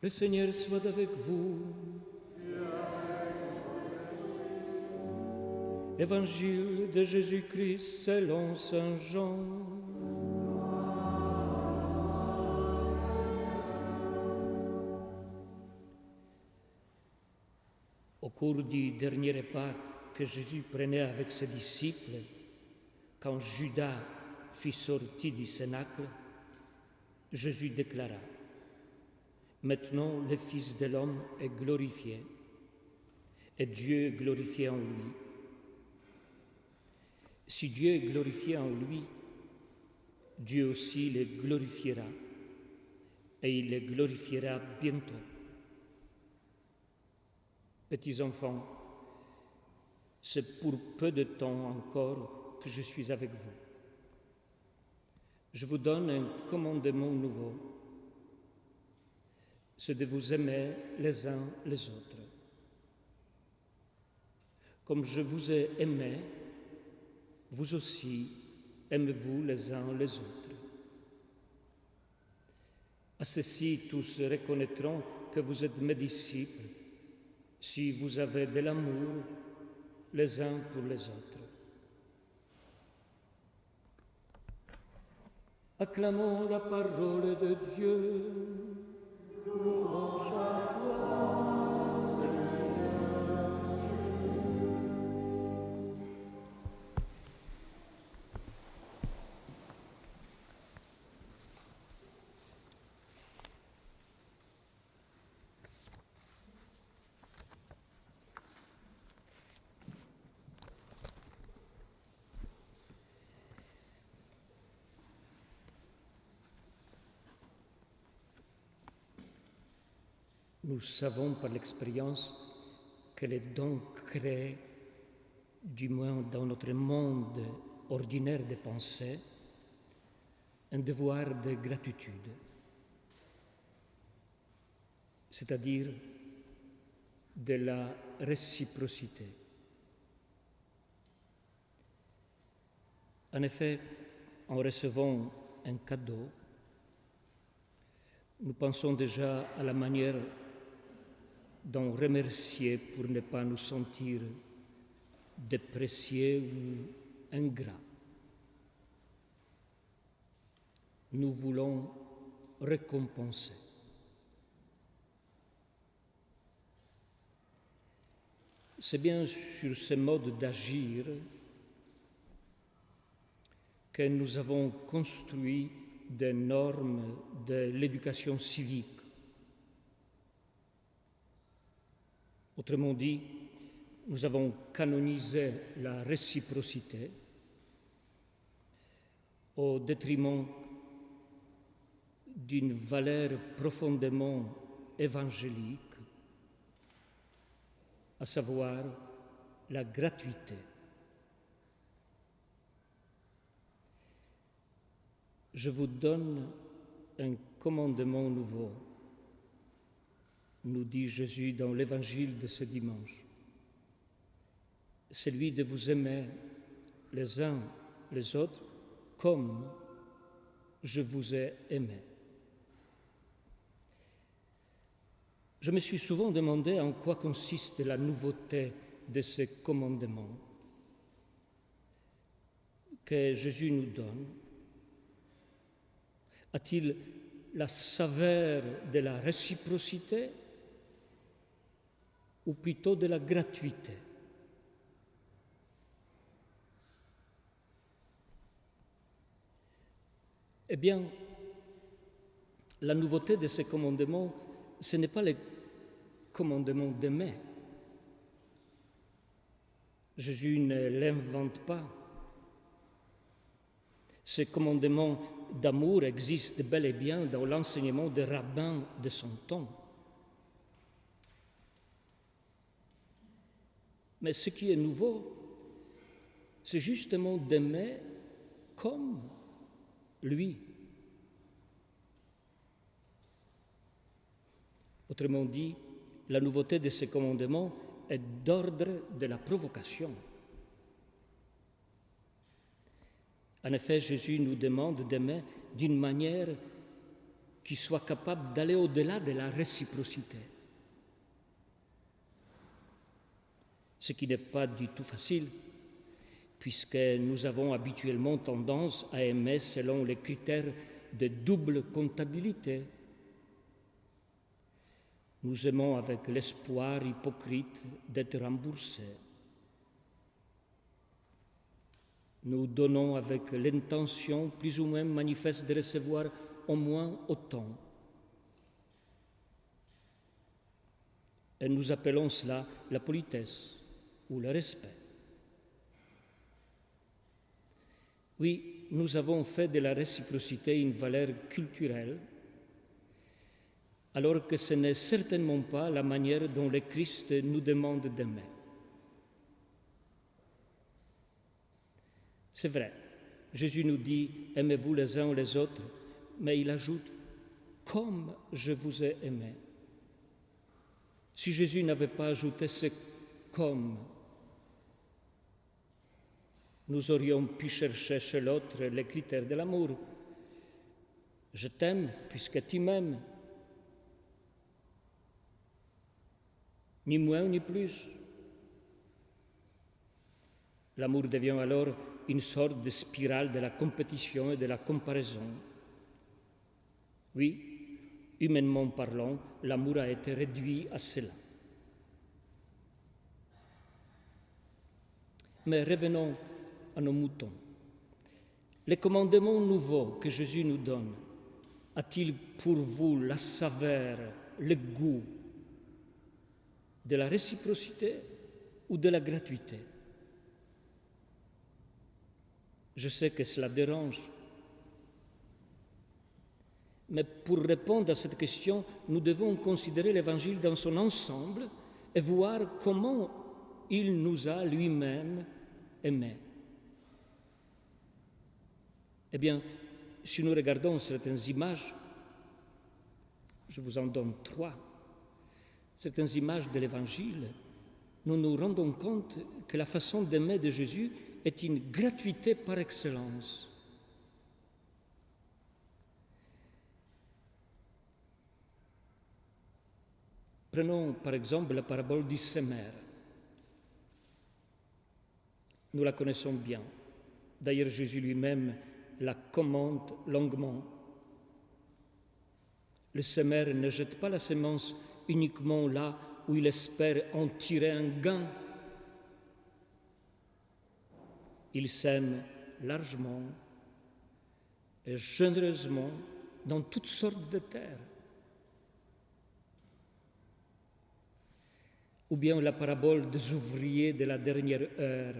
Le Seigneur soit avec vous. Évangile de Jésus-Christ selon saint Jean. Au cours du dernier repas que Jésus prenait avec ses disciples, quand Judas fut sorti du cénacle, Jésus déclara: « Maintenant le Fils de l'homme est glorifié, et Dieu est glorifié en lui. Si Dieu est glorifié en lui, Dieu aussi le glorifiera, et il le glorifiera bientôt. Petits enfants, c'est pour peu de temps encore que je suis avec vous. Je vous donne un commandement nouveau, c'est de vous aimer les uns les autres. Comme je vous ai aimé, vous aussi aimez-vous les uns les autres. À ceci, tous reconnaîtront que vous êtes mes disciples, si vous avez de l'amour les uns pour les autres. » Acclamons la parole de Dieu. Louange à toi, Seigneur Jésus. Nous savons par l'expérience que les dons créent, du moins dans notre monde ordinaire de pensée, un devoir de gratitude, c'est-à-dire de la réciprocité. En effet, en recevant un cadeau, nous pensons déjà à la manière d'en remercier pour ne pas nous sentir dépréciés ou ingrats. Nous voulons récompenser. C'est bien sur ce mode d'agir que nous avons construit des normes de l'éducation civique. Autrement dit, nous avons canonisé la réciprocité au détriment d'une valeur profondément évangélique, à savoir la gratuité. Je vous donne un commandement nouveau, nous dit Jésus dans l'évangile de ce dimanche. Celui de vous aimer les uns les autres comme je vous ai aimé. Je me suis souvent demandé en quoi consiste la nouveauté de ce commandement que Jésus nous donne. A-t-il la saveur de la réciprocité ou plutôt de la gratuité? Eh bien, la nouveauté de ce commandement, ce n'est pas le commandement d'aimer. Jésus ne l'invente pas. Ce commandement d'amour existe bel et bien dans l'enseignement des rabbins de son temps. Mais ce qui est nouveau, c'est justement d'aimer comme lui. Autrement dit, la nouveauté de ce commandement est d'ordre de la provocation. En effet, Jésus nous demande d'aimer d'une manière qui soit capable d'aller au-delà de la réciprocité. Ce qui n'est pas du tout facile, puisque nous avons habituellement tendance à aimer selon les critères de double comptabilité. Nous aimons avec l'espoir hypocrite d'être remboursés. Nous donnons avec l'intention plus ou moins manifeste de recevoir au moins autant. Et nous appelons cela la politesse ou le respect. Oui, nous avons fait de la réciprocité une valeur culturelle, alors que ce n'est certainement pas la manière dont le Christ nous demande d'aimer. C'est vrai, Jésus nous dit « aimez-vous les uns les autres », mais il ajoute « comme je vous ai aimé ». Si Jésus n'avait pas ajouté ce « comme », nous aurions pu chercher chez l'autre les critères de l'amour. Je t'aime puisque tu m'aimes. Ni moins ni plus. L'amour devient alors une sorte de spirale de la compétition et de la comparaison. Oui, humainement parlant, l'amour a été réduit à cela. Mais revenons à nos moutons. Le commandement nouveau que Jésus nous donne a-t-il pour vous la saveur, le goût de la réciprocité ou de la gratuité? Je sais que cela dérange. Mais pour répondre à cette question, nous devons considérer l'Évangile dans son ensemble et voir comment il nous a lui-même aimés. Eh bien, si nous regardons certaines images, je vous en donne 3, certaines images de l'Évangile, nous nous rendons compte que la façon d'aimer de Jésus est une gratuité par excellence. Prenons par exemple la parabole du semeur. Nous la connaissons bien. D'ailleurs, Jésus lui-même la commente longuement. Le semeur ne jette pas la semence uniquement là où il espère en tirer un gain. Il sème largement et généreusement dans toutes sortes de terres. Ou bien la parabole des ouvriers de la dernière heure,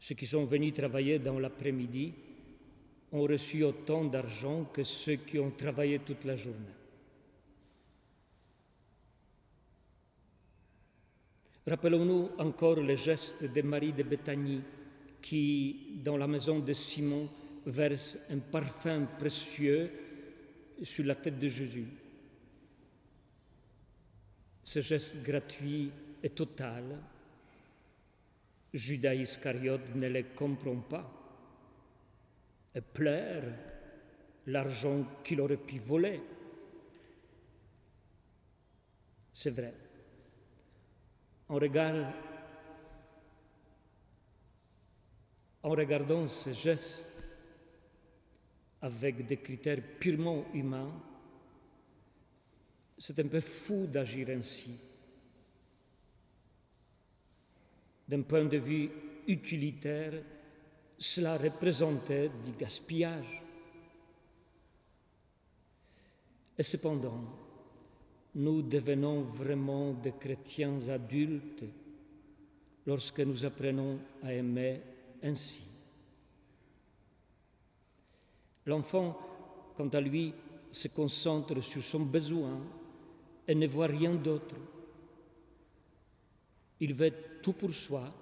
ceux qui sont venus travailler dans l'après-midi ont reçu autant d'argent que ceux qui ont travaillé toute la journée. Rappelons-nous encore le geste de Marie de Béthanie qui, dans la maison de Simon, verse un parfum précieux sur la tête de Jésus. Ce geste gratuit et total, Judas Iscariote ne le comprend pas et pleure l'argent qu'il aurait pu voler. C'est vrai. En regardant ce geste avec des critères purement humains, c'est un peu fou d'agir ainsi. D'un point de vue utilitaire, cela représentait du gaspillage. Et cependant, nous devenons vraiment des chrétiens adultes lorsque nous apprenons à aimer ainsi. L'enfant, quant à lui, se concentre sur son besoin et ne voit rien d'autre. Il veut tout pour soi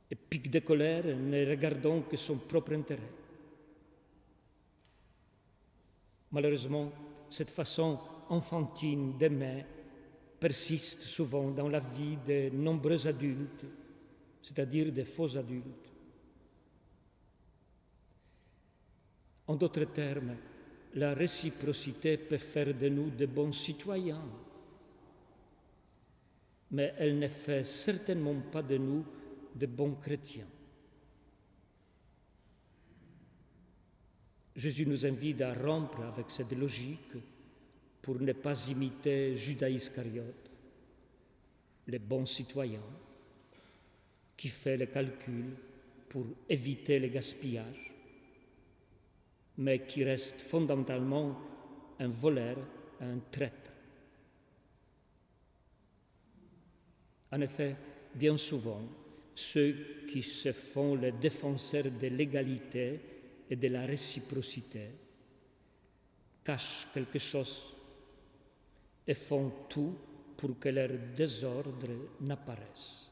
et pique de colère, ne regardant que son propre intérêt. Malheureusement, cette façon enfantine d'aimer persiste souvent dans la vie de nombreux adultes, c'est-à-dire des faux adultes. En d'autres termes, la réciprocité peut faire de nous de bons citoyens, mais elle ne fait certainement pas de nous de bons chrétiens. Jésus nous invite à rompre avec cette logique pour ne pas imiter Judas Iscariote, le bon citoyen qui fait le calcul pour éviter le gaspillage, mais qui reste fondamentalement un voleur, un traître. En effet, bien souvent, ceux qui se font les défenseurs de l'égalité et de la réciprocité cachent quelque chose et font tout pour que leur désordre n'apparaisse.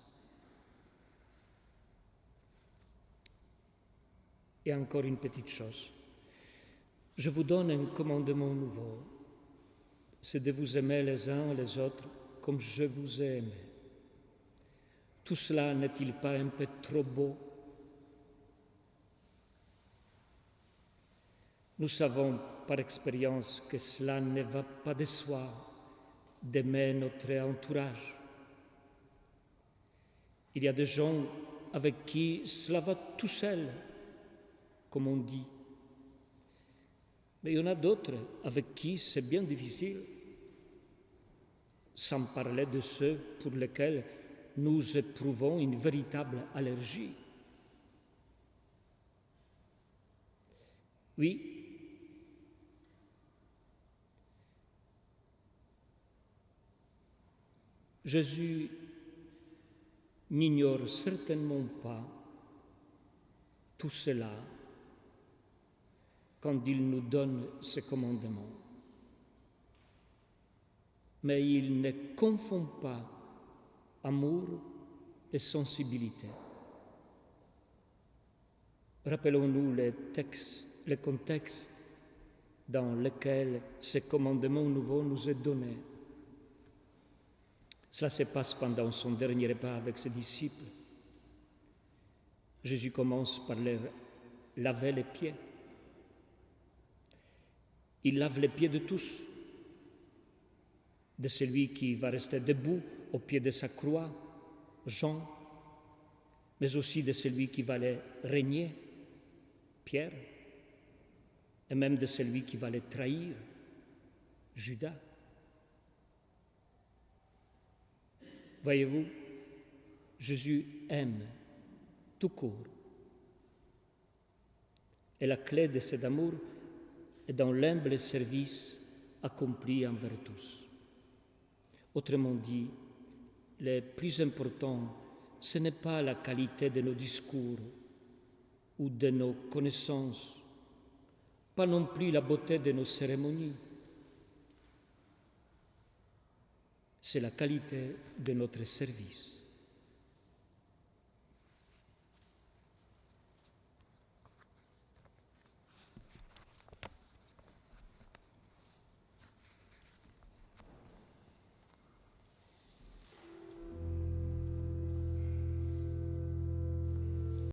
Et encore une petite chose. Je vous donne un commandement nouveau, c'est de vous aimer les uns les autres comme je vous ai aimé. Tout cela n'est-il pas un peu trop beau? Nous savons par expérience que cela ne va pas de soi d'aimer notre entourage. Il y a des gens avec qui cela va tout seul, comme on dit. Mais il y en a d'autres avec qui c'est bien difficile, sans parler de ceux pour lesquels nous éprouvons une véritable allergie. Oui, Jésus n'ignore certainement pas tout cela quand il nous donne ce commandement. Mais il ne confond pas amour et sensibilité. Rappelons-nous le contexte dans lequel ce commandement nouveau nous est donné. Cela se passe pendant son dernier repas avec ses disciples. Jésus commence par leur laver les pieds. Il lave les pieds de tous, de celui qui va rester debout au pied de sa croix, Jean, mais aussi de celui qui va les régner, Pierre, et même de celui qui va les trahir, Judas. Voyez-vous, Jésus aime tout court. Et la clé de cet amour est dans l'humble service accompli envers tous. Autrement dit, le plus important, ce n'est pas la qualité de nos discours ou de nos connaissances, pas non plus la beauté de nos cérémonies. C'est la qualité de notre service.